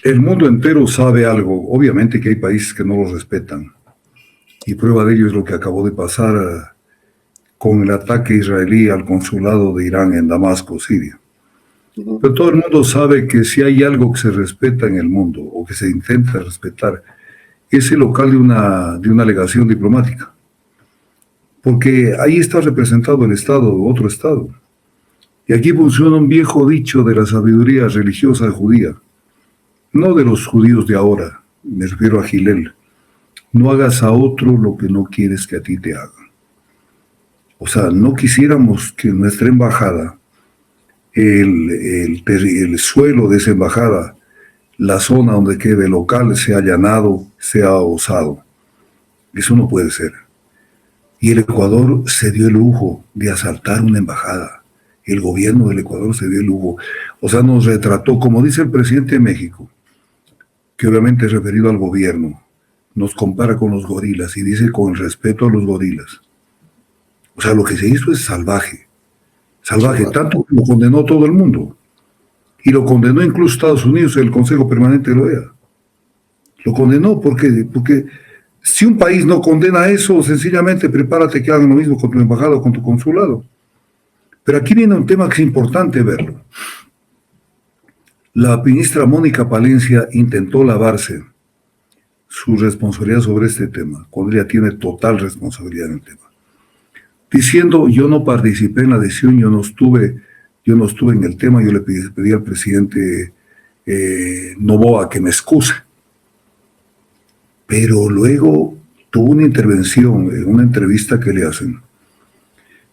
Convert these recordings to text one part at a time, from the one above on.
El mundo entero sabe algo. Obviamente que hay países que no lo respetan. Y prueba de ello es lo que acabó de pasar con el ataque israelí al consulado de Irán en Damasco, Siria. Ujú. Pero todo el mundo sabe que si hay algo que se respeta en el mundo o que se intenta respetar, es el local de una legación diplomática. Porque ahí está representado el Estado de otro Estado. Y aquí funciona un viejo dicho de la sabiduría religiosa judía, no de los judíos de ahora, me refiero a Gilel. No hagas a otro lo que no quieres que a ti te hagan. O sea, no quisiéramos que nuestra embajada, el suelo de esa embajada, la zona donde quede local, sea allanado, sea osado. Eso no puede ser. Y el Ecuador se dio el lujo de asaltar una embajada. El gobierno del Ecuador se dio el lujo. O sea, nos retrató, como dice el presidente de México, que obviamente es referido al gobierno, nos compara con los gorilas y dice con respeto a los gorilas. O sea, lo que se hizo es salvaje. Salvaje, tanto que lo condenó todo el mundo. Y lo condenó incluso Estados Unidos, el Consejo Permanente de la OEA. Lo condenó porque si un país no condena eso, sencillamente prepárate que hagan lo mismo con tu embajada o con tu consulado. Pero aquí viene un tema que es importante verlo. La ministra Mónica Palencia intentó lavarse su responsabilidad sobre este tema, cuando ella tiene total responsabilidad en el tema, diciendo: yo no participé en la decisión, yo no estuve en el tema, yo le pedí al presidente Noboa que me excuse. Pero luego tuvo una intervención en una entrevista que le hacen.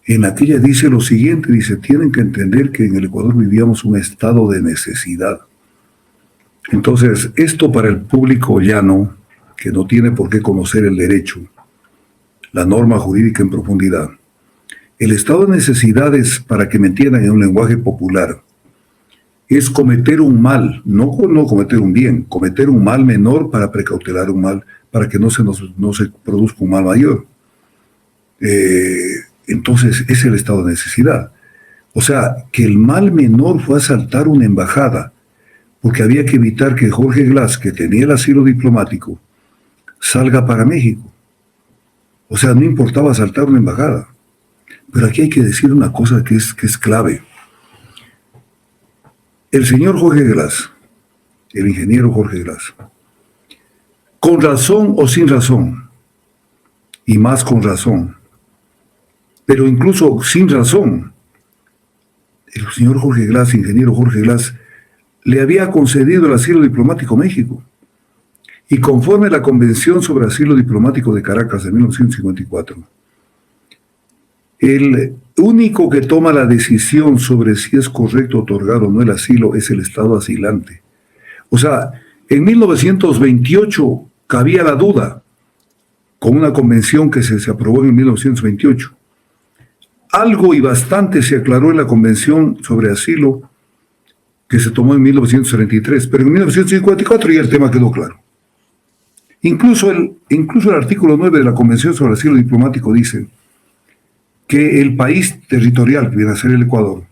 En aquella dice lo siguiente, dice: tienen que entender que en el Ecuador vivíamos un estado de necesidad. Entonces, esto para el público llano, que no tiene por qué conocer el derecho, la norma jurídica en profundidad. El estado de necesidad es, para que me entiendan en un lenguaje popular, es cometer un mal, no cometer un bien, cometer un mal menor para precautelar un mal, para que no se produzca un mal mayor. Entonces, es el estado de necesidad. O sea, que el mal menor fue asaltar una embajada, porque había que evitar que Jorge Glass, que tenía el asilo diplomático, salga para México. O sea, no importaba asaltar una embajada. Pero aquí hay que decir una cosa que es clave. El señor Jorge Glass, el ingeniero Jorge Glass, con razón o sin razón, y más con razón, pero incluso sin razón, el señor Jorge Glass, ingeniero Jorge Glass, le había concedido el asilo diplomático a México. Y conforme a la Convención sobre Asilo Diplomático de Caracas de 1954, el único que toma la decisión sobre si es correcto otorgar o no el asilo es el Estado asilante. O sea, en 1928 cabía la duda, con una convención que se aprobó en 1928. Algo y bastante se aclaró en la Convención sobre Asilo que se tomó en 1933, pero en 1954 ya el tema quedó claro. Incluso el artículo 9 de la Convención sobre Asilo Diplomático dice que el país territorial, que viene a ser el Ecuador,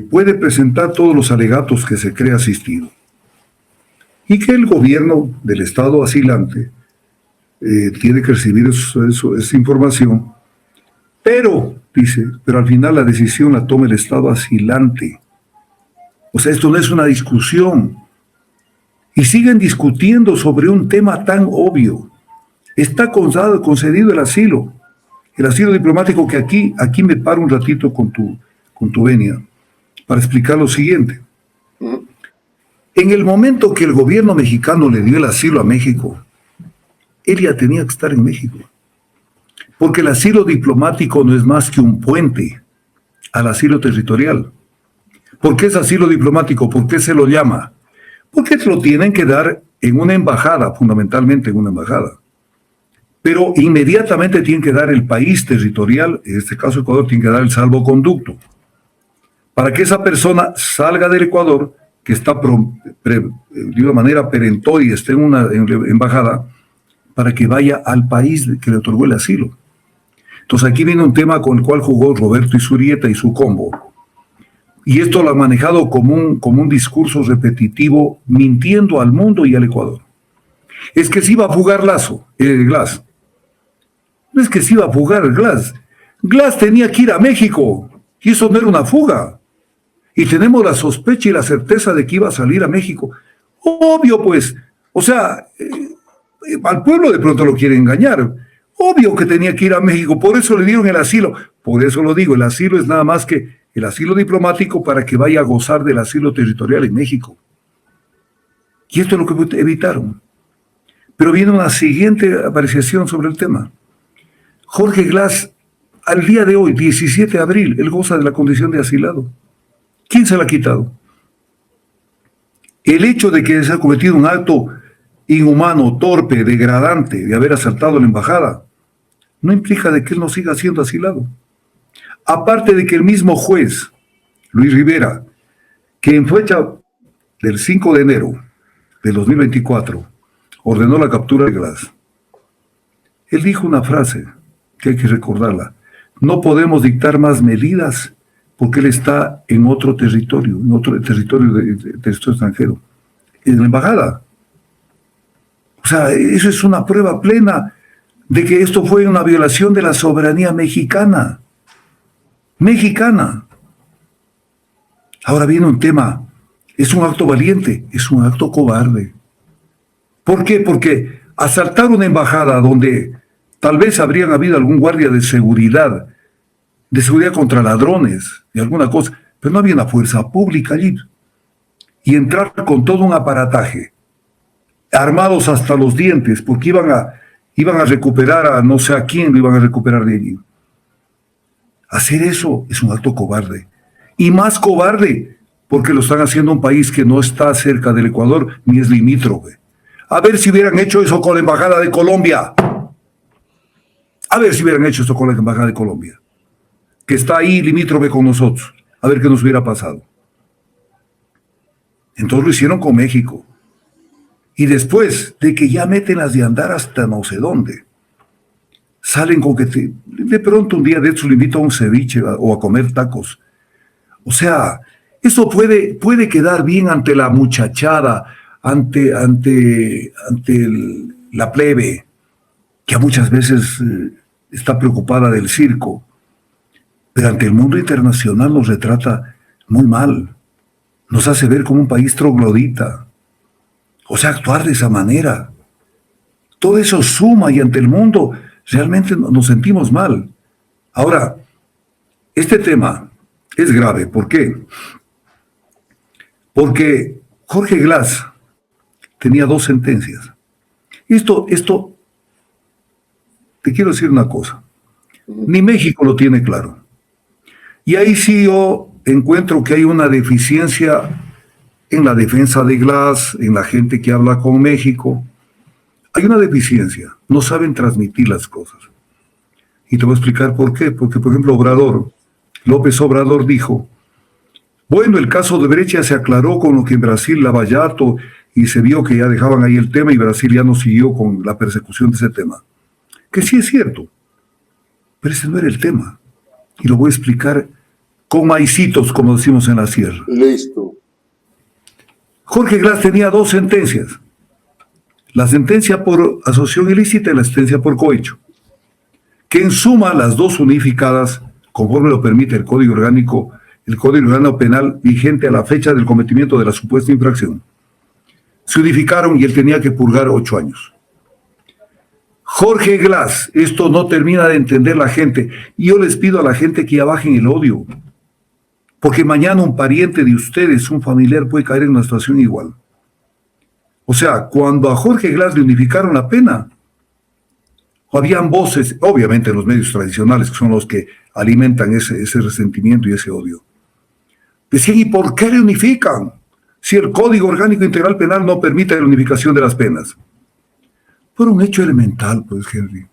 puede presentar todos los alegatos que se cree asistido y que el gobierno del Estado asilante tiene que recibir esa información, pero, dice, pero al final la decisión la toma el Estado asilante. O sea, esto no es una discusión. Y siguen discutiendo sobre un tema tan obvio. Está concedido el asilo diplomático, que aquí me paro un ratito con tu venia para explicar lo siguiente. En el momento que el gobierno mexicano le dio el asilo a México, él ya tenía que estar en México. Porque el asilo diplomático no es más que un puente al asilo territorial. ¿Por qué es asilo diplomático? ¿Por qué se lo llama? Porque te lo tienen que dar en una embajada, fundamentalmente en una embajada. Pero inmediatamente tienen que dar el país territorial, en este caso Ecuador, tiene que dar el salvoconducto, para que esa persona salga del Ecuador, que está de una manera perentoria, esté en una embajada, para que vaya al país que le otorgó el asilo. Entonces aquí viene un tema con el cual jugó Roberto Izurieta y su combo. Y esto lo ha manejado como un discurso repetitivo, mintiendo al mundo y al Ecuador. Es que se iba a fugar Glass. No es que se iba a fugar Glass. Glass tenía que ir a México, y eso no era una fuga. Y tenemos la sospecha y la certeza de que iba a salir a México. Obvio, pues. O sea, al pueblo de pronto lo quiere engañar. Obvio que tenía que ir a México, por eso le dieron el asilo. Por eso lo digo, el asilo es nada más que el asilo diplomático para que vaya a gozar del asilo territorial en México. Y esto es lo que evitaron. Pero viene una siguiente apreciación sobre el tema. Jorge Glass, al día de hoy, 17 de abril, él goza de la condición de asilado. ¿Quién se la ha quitado? El hecho de que se ha cometido un acto inhumano, torpe, degradante, de haber asaltado la embajada, no implica de que él no siga siendo asilado. Aparte de que el mismo juez, Luis Rivera, que en fecha del 5 de enero del 2024 ordenó la captura de Glass, él dijo una frase que hay que recordarla: no podemos dictar más medidas porque él está en otro territorio, territorio extranjero, en la embajada. O sea, eso es una prueba plena de que esto fue una violación de la soberanía mexicana. Ahora viene un tema, es un acto valiente, es un acto cobarde. ¿Por qué? Porque asaltar una embajada donde tal vez habrían habido algún guardia de seguridad contra ladrones y alguna cosa, pero no había una fuerza pública allí. Y entrar con todo un aparataje, armados hasta los dientes, porque iban a recuperar a no sé a quién, lo iban a recuperar de allí. Hacer eso es un acto cobarde. Y más cobarde porque lo están haciendo un país que no está cerca del Ecuador ni es limítrofe. A ver si hubieran hecho eso con la Embajada de Colombia. A ver si hubieran hecho eso con la Embajada de Colombia, que está ahí limítrofe con nosotros. A ver qué nos hubiera pasado. Entonces lo hicieron con México. Y después de que ya meten las de andar hasta no sé dónde, salen con que de pronto un día de estos le invito a un ceviche o a comer tacos. O sea, eso puede quedar bien ante la muchachada, ante la plebe, que muchas veces está preocupada del circo, pero ante el mundo internacional nos retrata muy mal, nos hace ver como un país troglodita. O sea, actuar de esa manera, todo eso suma y ante el mundo realmente nos sentimos mal. Ahora, este tema es grave. ¿Por qué? Porque Jorge Glass tenía 2 sentencias. Esto, te quiero decir una cosa. Ni México lo tiene claro. Y ahí sí yo encuentro que hay una deficiencia en la defensa de Glass, en la gente que habla con México. Hay una deficiencia, no saben transmitir las cosas. Y te voy a explicar por qué. Porque, por ejemplo, López Obrador dijo, bueno, el caso de Brecha se aclaró con lo que en Brasil Lavallato, y se vio que ya dejaban ahí el tema y Brasil ya no siguió con la persecución de ese tema. Que sí es cierto, pero ese no era el tema. Y lo voy a explicar con maicitos, como decimos en la sierra. Listo. Jorge Glass tenía 2 sentencias. La sentencia por asociación ilícita y la sentencia por cohecho, que en suma las 2 unificadas, conforme lo permite el Código Orgánico Penal vigente a la fecha del cometimiento de la supuesta infracción, se unificaron y él tenía que purgar 8 años. Jorge Glass, esto no termina de entender la gente, y yo les pido a la gente que ya bajen el odio, porque mañana un pariente de ustedes, un familiar, puede caer en una situación igual. O sea, cuando a Jorge Glass le unificaron la pena, habían voces, obviamente los medios tradicionales, que son los que alimentan ese resentimiento y ese odio. Decían, ¿y por qué le unifican? Si el Código Orgánico Integral Penal no permite la unificación de las penas. Por un hecho elemental, pues, Henry,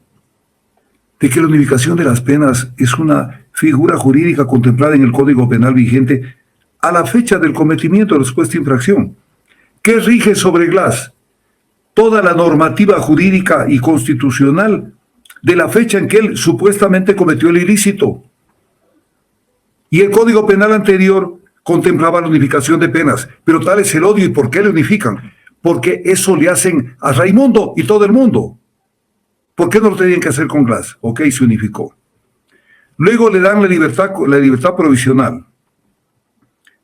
de que la unificación de las penas es una figura jurídica contemplada en el Código Penal vigente a la fecha del cometimiento de la supuesta infracción, que rige sobre Glass toda la normativa jurídica y constitucional de la fecha en que él supuestamente cometió el ilícito. Y el Código Penal anterior contemplaba la unificación de penas, pero tal es el odio. ¿Y por qué le unifican? Porque eso le hacen a Raimundo y todo el mundo. ¿Por qué no lo tenían que hacer con Glass? Ok, se unificó. Luego le dan la libertad provisional,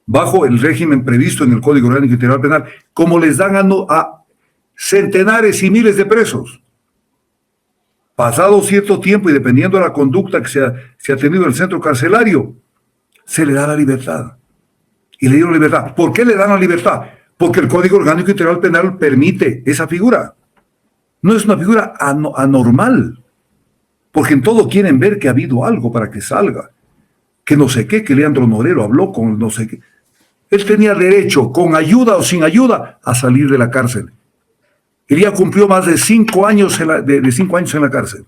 bajo el régimen previsto en el Código Orgánico Integral Penal, como les dan a centenares y miles de presos. Pasado cierto tiempo y dependiendo de la conducta que se ha tenido en el centro carcelario, se le da la libertad. Y le dieron libertad. ¿Por qué le dan la libertad? Porque el Código Orgánico Integral Penal permite esa figura. No es una figura anormal, porque en todo quieren ver que ha habido algo para que salga. Que no sé qué, que Leandro Norero habló con no sé qué. Él tenía derecho, con ayuda o sin ayuda, a salir de la cárcel. Él ya cumplió más de 5 años, de 5 años en la cárcel.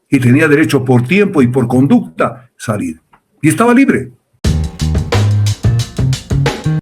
Y tenía derecho por tiempo y por conducta salir. Y estaba libre.